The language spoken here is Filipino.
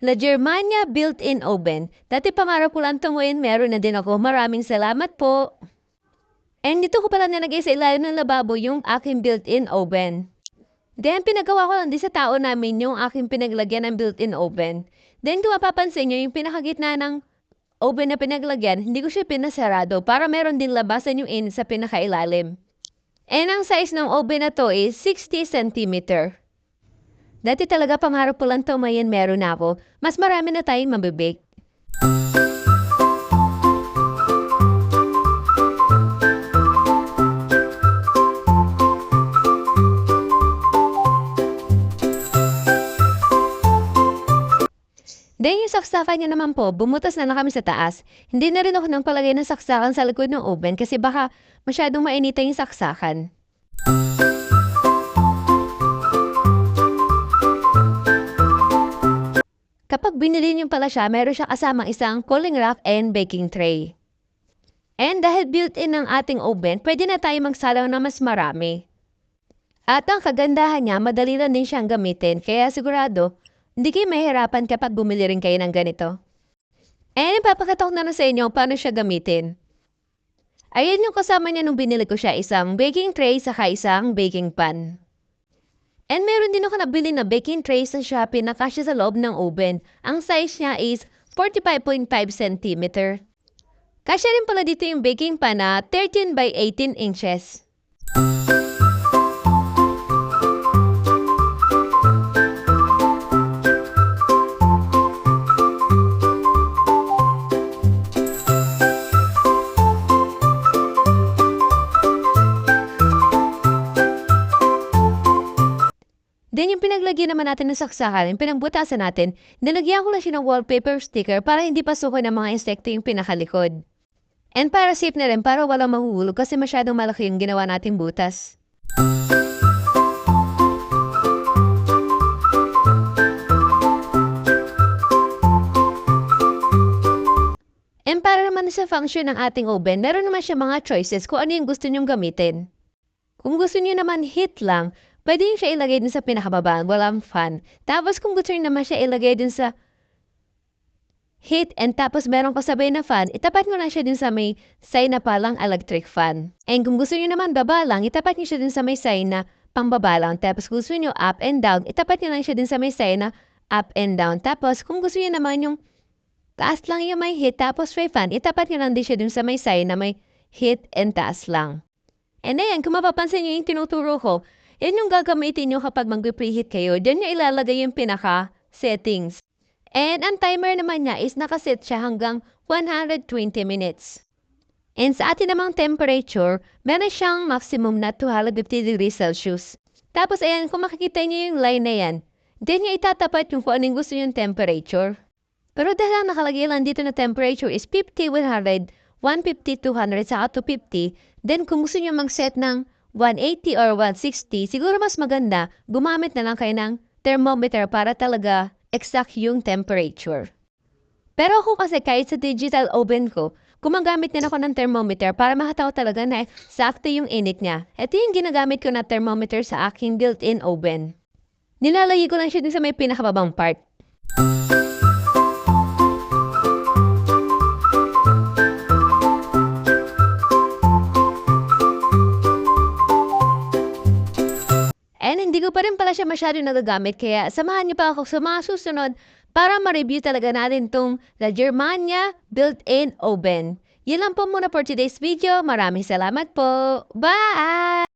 La Germania built-in oven. Dati pangarap ko lang tunguin, meron na din ako. Maraming salamat po. And dito ko pala nilagay sa ilalim ng lababo yung aking built-in oven. Then, pinagawa ko lang din sa tao namin yung aking pinaglagyan ng built-in oven. Then, kung mapapansin nyo, yung pinakagitna ng oven na pinaglagyan, hindi ko siya pinasarado para meron din labasan yung init sa pinakailalim. And ang size ng oven na to is 60 cm. Dati talaga pangarap ko lang tumayin meron na ako. Mas marami na tayong mabibake. Then yung saksakan niya naman po, bumutas na kami sa taas. Hindi na rin ako nang palagay ng saksakan sa likod ng oven kasi baka masyadong mainitan yung saksakan. Kapag binili niyo pala siya, meron siya kasamang isang cooling rack and baking tray. And dahil built-in ng ating oven, pwede na tayo magsalang na mas marami. At ang kagandahan niya, madali lang din siyang gamitin, kaya sigurado, hindi kayo mahihirapan kapag bumili rin kayo ng ganito. And ipapakita ko na sa inyo paano siya gamitin. Ayan yung kasama niya nung binili ko siya, isang baking tray saka isang baking pan. And meron din ako nabili na baking tray sa Shopee na kasya sa loob ng oven. Ang size niya is 45.5 cm. Kasya rin pala dito yung baking pan na 13 by 18 inches. Then yung pinaglagyan naman natin ng saksakan, yung pinagbutasan natin, nilagyan ko lang siya ng wallpaper sticker para hindi pasukin ng mga insekto yung pinakalikod. And para safe na rin, para walang mahuhulog kasi masyadong malaki yung ginawa nating butas. And para naman sa function ng ating oven, meron naman siya mga choices kung ano yung gusto nyong gamitin. Kung gusto niyo naman heat lang, pwede nyo siya ilagay din sa pinakababa, walang fan. Tapos kung gusto nyo naman siya ilagay din sa heat and tapos meron kasabay na fan, itapat nyo lang siya din sa may side na palang electric fan. And kung gusto nyo naman baba lang, itapat nyo siya din sa may side na pangbaba lang. Tapos kung gusto nyo up and down, itapat nyo lang siya din sa may side na up and down. Tapos kung gusto nyo naman yung taas lang yung may heat tapos may fan, itapat nyo lang din siya din sa may side na may heat and taas lang. And ayan, kung mapapansin nyo yung tinuturo ko, yan yung gagamitin nyo kapag mag-preheat kayo. Diyan nyo ilalagay yung pinaka-settings. And ang timer naman niya is nakaset siya hanggang 120 minutes. And sa atin namang temperature, meron siyang maximum na 250 degrees Celsius. Tapos ayan, kung makikita nyo yung line na yan, then nyo itatapat yung kung anong gusto nyo yung temperature. Pero dahil ang nakalagay lang dito na temperature is 50, 100, 150, 200, saka 250, then kung gusto nyo mag-set ng 180 or 160, siguro mas maganda, gumamit na lang kayo ng thermometer para talaga exact yung temperature. Pero ako kasi kahit sa digital oven ko, gumagamit din ako ng thermometer para makataw talaga na sakto yung init niya. Ito yung ginagamit ko na thermometer sa aking built-in oven. Nilalagay ko lang siya din sa may pinakababang part. And hindi ko pa rin pala siya masyado nagagamit kaya samahan niyo pa ako sa mga susunod para ma-review talaga natin tong La Germania built-in oven. Yan lang po muna for today's video. Maraming salamat po. Bye!